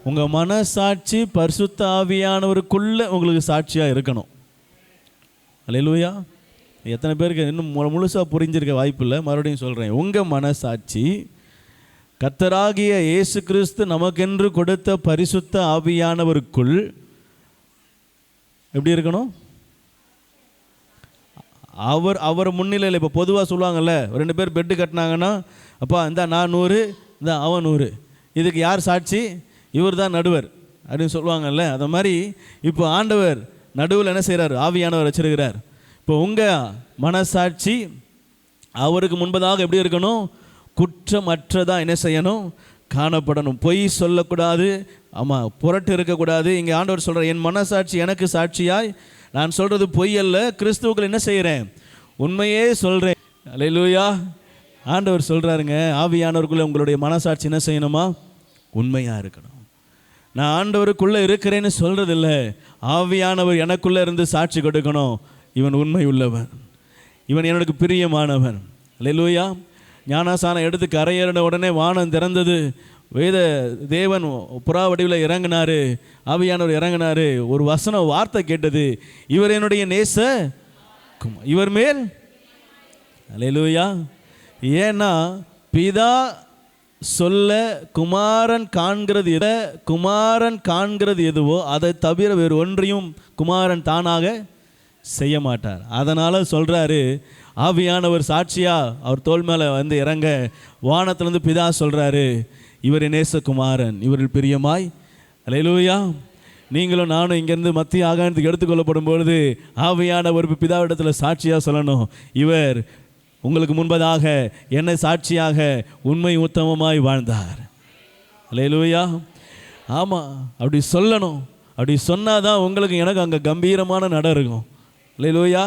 உங்கள் மனசாட்சி பரிசுத்த ஆவியானவருக்குள்ளே உங்களுக்கு சாட்சியாக இருக்கணும். அல்லேலூயா. எத்தனை பேருக்கு இன்னும் முழுசாக புரிஞ்சிருக்க வாய்ப்பு இல்லை, மறுபடியும் சொல்கிறேன். உங்கள் மனசாட்சி கர்த்தராகிய இயேசு கிறிஸ்து நமக்கென்று கொடுத்த பரிசுத்த ஆவியானவருக்குள் எப்படி இருக்கணும்? அவர் முன்னிலையில். இப்போ பொதுவாக சொல்லுவாங்கள்ல, 2 பேர் பெட்டு கட்டினாங்கன்னா, அப்பா இந்த நான் 100 இந்த அவன் 100, இதுக்கு யார் சாட்சி? இவர் தான் நடுவர் அப்படின்னு சொல்லுவாங்கல்ல. அது மாதிரி இப்போ ஆண்டவர் நடுவில் என்ன செய்கிறார்? ஆவியானவர் வச்சிருக்கிறார். இப்போ உங்கள் மனசாட்சி அவருக்கு முன்பதாக எப்படி இருக்கணும்? குற்றமற்றதாக என்ன செய்யணும்? காணப்படணும். பொய் சொல்லக்கூடாது, ஆமாம், புரட்டு இருக்கக்கூடாது. இங்கே ஆண்டவர் சொல்கிறார், என் மனசாட்சி எனக்கு சாட்சியாய் நான் சொல்கிறது பொய் அல்ல, கிறிஸ்துவுக்குள் என்ன செய்கிறேன்? உண்மையே சொல்கிறேன். அல்லேலூயா. ஆண்டவர் சொல்கிறாருங்க, ஆவியானவருக்குள்ளே உங்களுடைய மனசாட்சி என்ன செய்யணுமா? உண்மையாக இருக்கணும். நான் ஆண்டவருக்குள்ளே இருக்கிறேன்னு சொல்கிறதில்ல, ஆவியானவர் எனக்குள்ளே இருந்து சாட்சி கொடுக்கணும். இவன் உண்மை உள்ளவன், இவன் எனக்கு பிரியமானவன். அல்லேலூயா. ஞானாசானம் எடுத்து கரையேறின உடனே வானம் திறந்தது, வேத தேவன் புறா வடிவில் இறங்கினார், ஆவியானவர் இறங்கினார். ஒரு வசனம் வார்த்தை கேட்டது, இவர் என்னுடைய நேச இவர் மேல். அல்லேலூயா. ஏன்னா பிதா சொல்ல குமாரன் காண்கிறது எதுவோ அதை தவிர வேறு ஒன்றையும் குமாரன் தானாக செய்ய மாட்டார். அதனால் சொல்கிறாரு, ஆவியானவர் சாட்சியா அவர் தோள் மேலே வந்து இறங்க வானத்திலேருந்து பிதா சொல்கிறாரு, இவர் நேசகுமாரன், இவரில் பிரியமாய். அல்லேலூயா. நீங்களும் நானும் இங்கேருந்து மத்திய ஆகாயத்துக்கு எடுத்துக்கொள்ளப்படும் பொழுது ஆவியானவர் பிதாவிடத்தில் சாட்சியாக சொல்லணும், இவர் உங்களுக்கு முன்பதாக என்னை சாட்சியாக உண்மை உத்தமமாய் வாழ்ந்தார். அல்லேலூயா. ஆமாம், அப்படி சொல்லணும். அப்படி சொன்னாதான் உங்களுக்கு எனக்கு அங்கே கம்பீரமான நடம் இருக்கும். அல்லேலூயா.